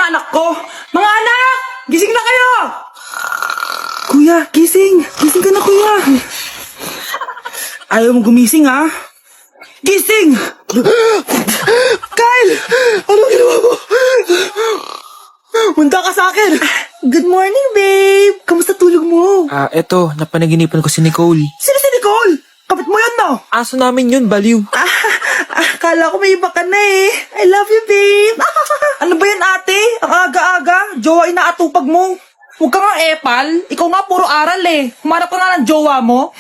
mga anak ko. Mga anak! Gising na kayo! Kuya, gising! Gising ka na, kuya! Ayaw mo gumising, ha? Gising! Kyle! Ano ginawa mo? Munda ka sa akin! Good morning, babe! Kamusta tulog mo? Eto, napanaginipan ko si Nicole. Sino si Nicole? Kapit mo yan, no? Aso namin yun, baliw. Kala ko may iba ka na eh. I love you, babe. Ano ba yan, ate? Ang aga-aga. Jowa inaatupag mo. Huwag ka nga epal. Ikaw nga puro aral eh. Humarap ka nga ng jowa mo.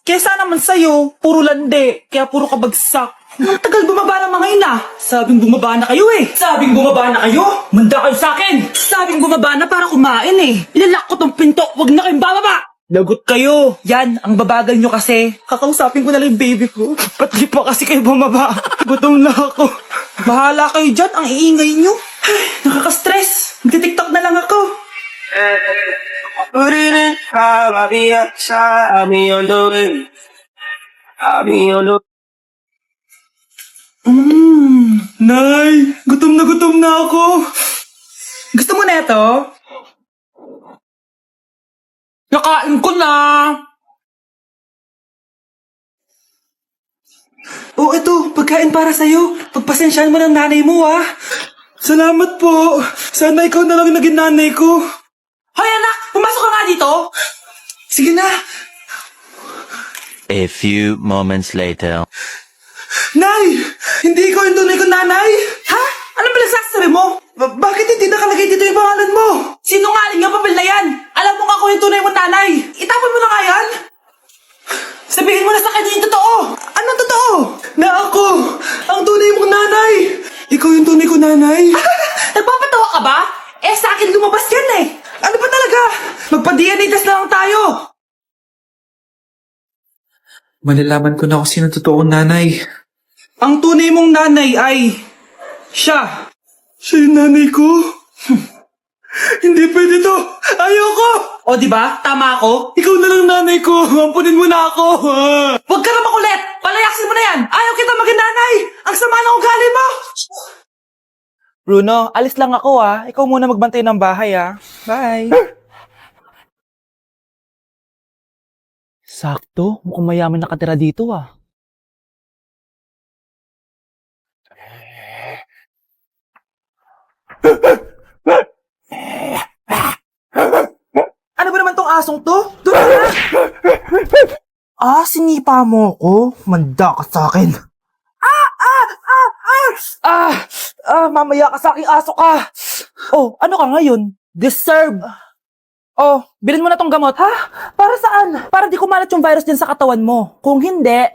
Kesa naman sa'yo, puro lande. Kaya puro kabagsak. Ang tagal bumaba ng mga ina. Sabing bumaba na kayo eh. Sabing bumaba na kayo. Manda kayo sa akin. Sabing bumaba na para kumain eh. Ilalak ko tong pinto. Huwag na kayong bababa. Lagot kayo. Yan, ang babagal nyo kasi. Kakausapin ko na lang yung baby ko. Ba't di pa kasi kayo bumaba? Gutom na ako. Bahala kayo dyan, ang iingay nyo. Ay, nakaka-stress. Magti-tiktok na lang ako. Put it in, I'll be outside, I'll be on the way. I'll be on the Nay, gutom na ako. Gusto mo na ito? Nakain ko na. Oh, ito, pagkain para sa'yo. Pagpasensyahan mo ng nanay mo, ha? Salamat po. Sana ikaw na lang naging nanay ko. Hoy anak, pumasok ka nga dito. Sige na. A few moments later. Nay! Hindi ikaw yung tunay kong nanay? Ha? Anong pinagsasabi mo? Bakit hindi nakalagay dito yung pangalan mo? Sinungaling ang papel na yan. Alam mo nga ako yung tunay mong nanay. Itapon mo na nga yan. Sabihin mo na sa kanya yung totoo. Anong totoo? Na ako, ang tunay mong nanay. Ikaw yung tunay kong nanay. Nagpapatawa ka ba? Eh sa akin lumabas yan eh. Ano ba talaga? Magpa-DNA test na lang tayo. Malalaman ko na kung sino totoong nanay. Ang tunay mong nanay ay siya. Siya yung nanay ko? Hindi pwede to. Ayoko! O di ba? Tama ako. Ikaw na lang nanay ko. Ampunin mo na ako. Huwag ka na makulit. Palayasin mo na yan. Ayaw kita maging nanay. Ang sama ng ugali mo. Bruno, alis lang ako Ikaw muna magbantay ng bahay Bye. Sakto, mukhang mayaman nakatira dito Ano ba naman tong asong to? Doon na! Sinipa mo ko. Manda ka sa akin. Mamaya ka sa aking aso ka. Oh, ano ka ngayon? Deserve. Oh, bilhin mo na tong gamot. Ha? Para saan? Para di kumalat yung virus din sa katawan mo. Kung hindi...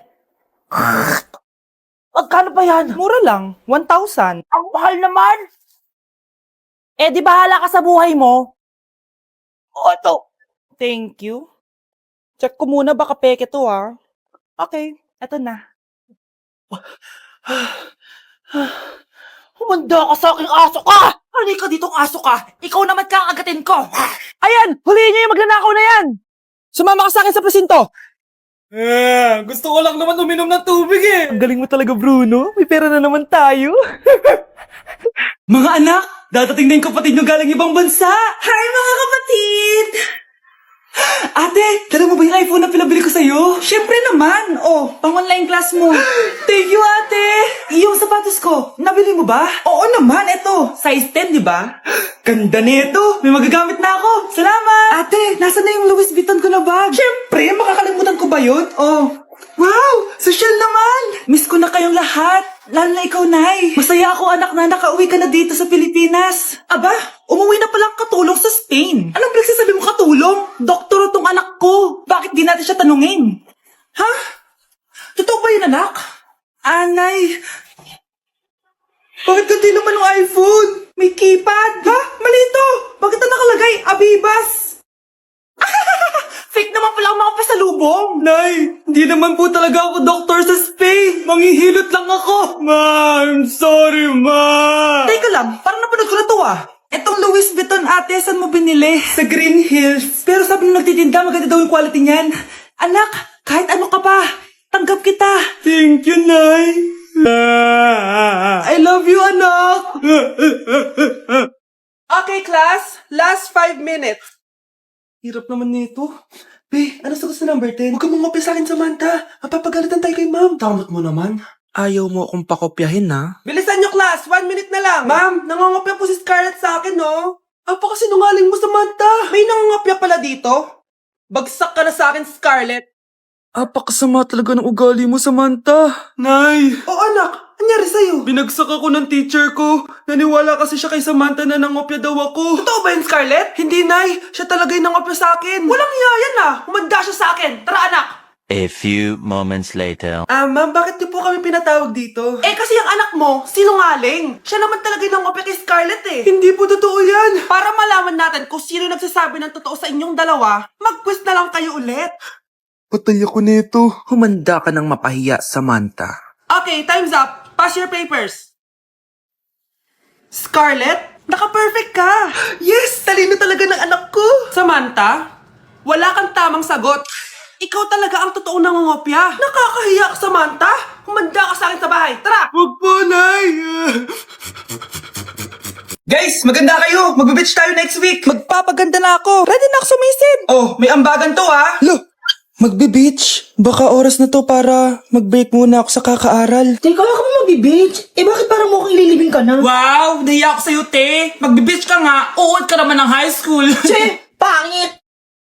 Magkano pa yan? Mura lang. 1,000. Ang mahal naman. Eh, di bahala ka sa buhay mo. Oh, ito. Thank you. Check ko muna, baka peke to Okay, eto na. Humanda ka sa aking aso ka! Halika ditong aso ka! Ikaw naman kakagatin ko! Ayan! Huliin niyo yung magnanakaw na yan! Sumama ka sa akin sa presinto! Gusto ko lang naman uminom ng tubig eh. Ang galing mo talaga, Bruno. May pera na naman tayo. Mga anak, dadating na yung kapatid nyo galing ibang bansa. Hi, mga kapatid! Ate, dala mo ba yung iPhone na pinabili ko sa'yo? Siyempre naman! Oh, pang-online class mo. Thank you, ate. Yung sapatos ko, nabili mo ba? Oo naman, eto. Size 10, di ba? Ganda nito. May magagamit na ako. Salamat. Ate, nasa na yung Louis Vuitton ko na bag? Siyempre, makakalimutan ko ba yun? Oh. Wow! Social naman! Miss ko na kayong lahat. Lalo na ikaw, Nay. Masaya ako, anak, na nakauwi ka na dito sa Pilipinas. Aba, umuwi na palang katulong sa Spain. Anong pinagsasabi mo katulong? Doktor tong anak ko. Bakit di natin siya tanungin? Ha? Totoo ba yun, anak? Nay. Bakit ganti naman ng iPhone? May keypad. Ha? Mali ito. Bakit na nakalagay? Abibas. Fake naman pala ang mga pasalubong. Nay, hindi naman po talaga ako doktor sa Spain. Manghihilot lang ako. Ma, I'm sorry, ma. Teka lang, parang napanood ko na to Etong Louis Vuitton, ate, saan mo binili? Sa Green Hills. Pero sabi nung nagtitinda, maganda daw yung quality niyan. Anak, kahit ano ka pa, tanggap kita. Thank you, Nay. I love you, anak. Okay, class. Last 5 minutes. Hirap naman nito. Be, ano sagot sa number 10? Huwag kang mangopya sa akin, Samantha. Mapapagalitan tayo kay ma'am. Tamot mo naman. Ayaw mo akong pakopyahin, ha? Bilisan nyo, class. 1 minute na lang. Ma'am, nangangopya po si Scarlett sa akin, no? Apakasinungaling mo, Samantha. May nangangopya pala dito? Bagsak ka na sa akin, Scarlett. Apakasama talaga ng ugali mo, Samantha. Nay! Oo, anak. Anyari sa'yo? Binagsak ako ng teacher ko. Naniwala kasi siya kay Samantha na nangopya daw ako. Totoo ba yun, Scarlett? Hindi, Nay. Siya talaga yung nangopya sa akin. Walang iya yan, ah. Humanda siya sa akin. Tara, anak. A few moments later. Ma'am, bakit niyo po kami pinatawag dito? Eh, kasi yung anak mo, sinungaling. Siya naman talaga yung nangopya kay Scarlett eh. Hindi po totoo yan. Para malaman natin kung sino nagsasabi ng totoo sa inyong dalawa, mag-quiz na lang kayo ulit. Patay ako nito. Humanda ka ng mapahiya, Samantha. Okay, time's up. Pass your papers. Scarlett, naka-perfect ka. Yes, talino talaga ng anak ko. Samantha, wala kang tamang sagot. Ikaw talaga ang totoong nangungopya. Nakakahiya ka, Samantha. Humanda ka sa akin sa bahay. Tara! Huwag po, Nay. Guys, maganda kayo. Magbe-beach tayo next week. Magpapaganda na ako. Ready na ako sumisid. Oh, may ambagan to ha. Lo, magbe-beach. Baka oras na to para mag-break muna ako sa kakaaral. Teka, ka ba magbe-beach? Eh bakit parang mukhang ililibing ka na? Wow, nahiya ako sa'yo, te. Magbe-beach ka nga. Uod ka naman ng high school. Che, pangit!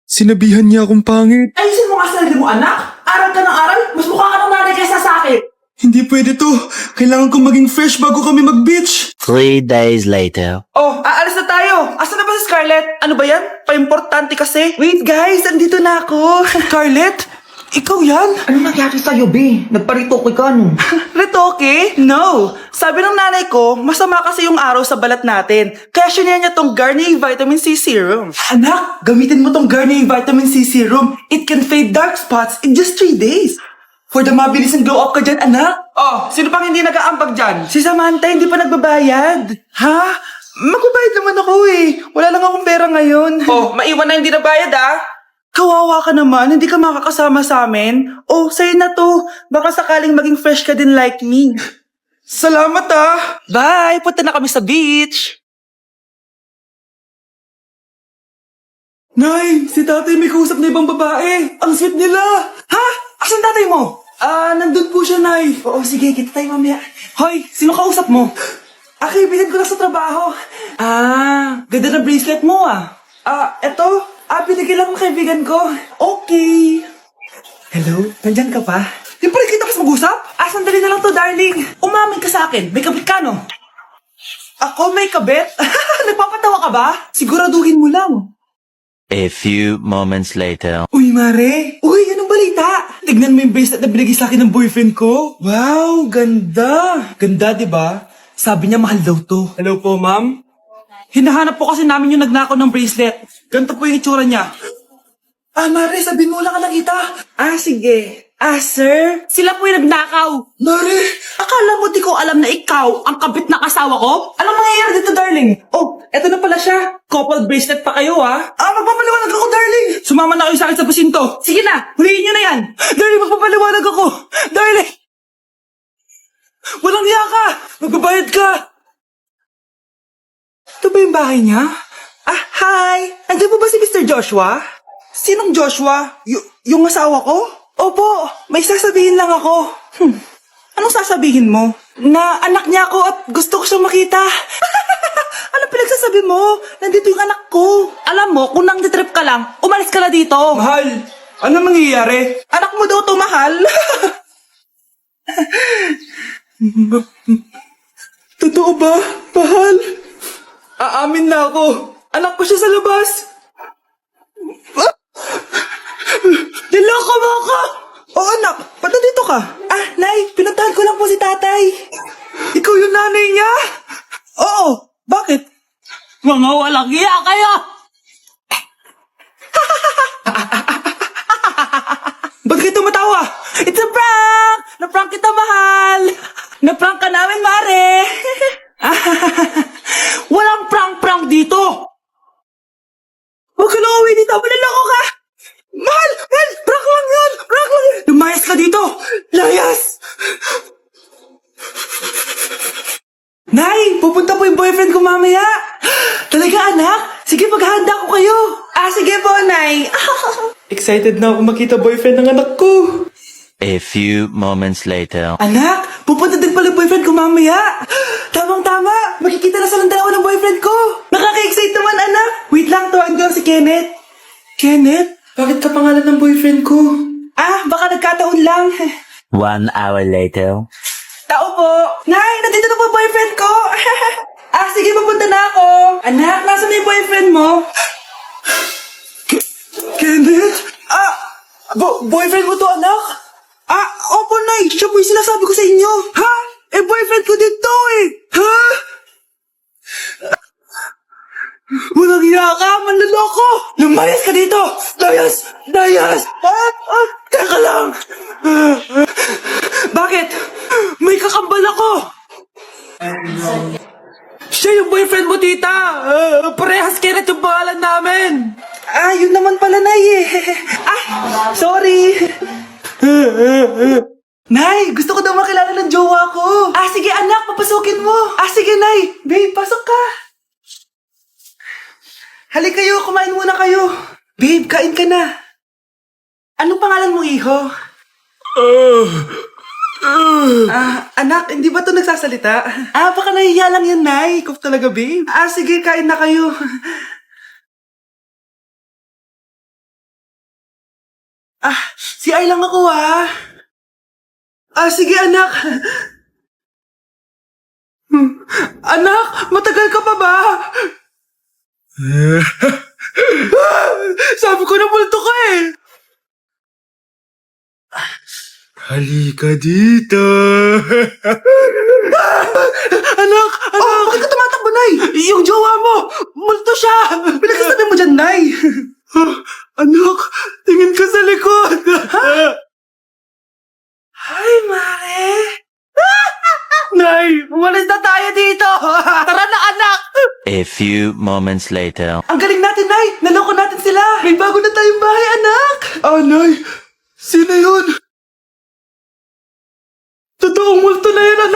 Sinabihan niya akong pangit. Ayusin mo nga sarili mo, anak. Aral ka ng aral. Mas mukha ka ng nanay kaysa sa akin. Hindi pwede to. Kailangan kong maging fresh bago kami mag-beach. 3 days later. Oh, aalis na tayo. Asan na ba si Scarlett? Ano ba yan? Pa-importante kasi. Wait, guys. Andito na ako. Scarlett? Ikaw yan? Ano nangyari sa'yo, be? Nagparitoke ka, no? Retoke? No. Sabi ng nanay ko, masama kasi yung araw sa balat natin. Kaya sinaya niya tong Garnier Vitamin C Serum. Anak, gamitin mo tong Garnier Vitamin C Serum. It can fade dark spots in just 3 days. For the mabilis and glow up ka dyan, anak. Oh, sino pang hindi nag-aambag dyan? Si Samantha hindi pa nagbabayad. Ha? Magbabayad naman ako eh. Wala lang akong pera ngayon. Oh, maiwan na hindi nabayad ah. Kawawa ka naman, hindi ka makakasama sa amin. Oh, sa'yo na to. Baka sakaling maging fresh ka din like me. Salamat ah. Bye, punta na kami sa beach. Nay, si tatay may kausap na ibang babae. Ang sweet nila. Ha? Asan tatay mo? Nandun po siya, Nay. Oo, sige, kita tayo mamaya. Hoy, sino kausap mo? Kaibigan ko na sa trabaho. Ganda na bracelet mo ah. Eto. Binigyan lang ng kaibigan ko. Okay. Hello? Nandyan ka pa? Di pa rin kita mas mag-usap? Sandali na lang to, darling. Umamin ka sa akin. May kabit ka, no? Ako may kabit? Nagpapatawa ka ba? Siguraduhin mo lang. A few moments later. Uy, Mare. Uy, anong balita? Tignan mo yung bracelet na binigay sa akin ng boyfriend ko. Wow, ganda. Ganda, di ba? Sabi niya mahal daw to. Hello po, ma'am. Hinahanap po kasi namin yung nagnakaw ng bracelet. Ganito po yung itsura niya. Mare, sabihin mo lang ka nakita. Sige. Sir? Sila po yung nagnakaw. Mare! Akala mo di ko alam na ikaw ang kabit ng asawa ko? Anong mangyayari dito, darling? Oh, eto na pala siya. Couple bracelet pa kayo, ha? Magpapaliwanag ako, darling! Sumama na kayo sa akin sa pasinto. Sige na, huliin nyo na yan. Darling, magpapaliwanag ako. Darling! Walang hiya ka! Magbabayad ka! Ito ba yung bahay niya? Hi! Nandiyan po ba si Mr. Joshua? Sinong Joshua? Yung asawa ko? Opo, may sasabihin lang ako. Anong sasabihin mo? Na anak niya ako at gusto ko siyang makita. Ano pinagsasabi mo? Nandito yung anak ko. Alam mo, kung nang-trip ka lang, umalis ka na dito. Mahal, ano nangyayari? Anak mo daw to, mahal. Totoo ba, mahal? Aamin na ako. Anak ko siya sa labas. Niloko mo ako! Oo, anak. Ba't nandito ka? Nay, pinuntahan ko lang po si tatay. Ikaw yung nanay niya? Oo. Bakit? Mga walang iya kayo! Ba't kayo tumatawa? It's a prank! Na-prank kita, mahal! Na-prank ka namin, Mare! Walang prank-prank dito! Huwag ka na uwi dito! Manaloko ka! Mahal! Mahal! Prank lang yun! Prank lang yun! Lumayas ka dito! Layas! Nay! Pupunta po yung boyfriend ko mamaya! Talaga, anak? Sige, maghahanda ko kayo. Sige po, Nay. Excited na ako makita boyfriend ng anak ko. A few moments later. Anak, pupunta din pala yung boyfriend ko mamaya. Tamang-tama, makikita na silang dalawa ng boyfriend ko. Nakaka-excite naman, anak. Wait lang, tuwan ko lang si Kenneth. Kenneth? Bakit ka pangalan ng boyfriend ko? Baka nagkataon lang. 1 hour later. Tao po. Nay, nandito na po yung boyfriend ko. Sige, papunta na ako. Anak, nasa na yung boyfriend mo? Kenneth? Boyfriend mo to, anak? Opo, Nay. Siya po yung sinasabi ko sa inyo. Ha? Boyfriend ko din to eh. Ha? Walang hiya ka, manloloko! Lumayas ka dito! Layas! Teka lang! Bakit? May kakambal ako! Siya yung boyfriend mo, tita! Parehas Kenneth yung pangalan namin! Yun naman pala, Nay eh. Sorry! Nay, gusto ko daw makilala ng jowa ko. Sige anak, papasukin mo. Sige Nay, babe, pasok ka. Halika kayo, kumain muna kayo. Babe, kain ka na. Anong pangalan mo, iho? Anak, hindi ba to nagsasalita? Baka nahihiya lang yan, Nay. Ikaw talaga, babe. Sige, kain na kayo. Si Ay lang ako, sige, anak. Anak, matagal ka pa ba? Sabi ko na multo ka eh. Halika dito. Anak! Bakit ka tumatakbo, Nay? Yung jowa mo! Multo siya! Pinagsasabi mo dyan, Nay! Anak, tingin ka sa likod. Ay, Mare! Nay, umalis na tayo dito! Tara na, anak! A few moments later. Ang galing natin, Nay! Naloko natin sila! May bago na tayong bahay, anak! Nay, sino yun? Totoong multo na yan, anak!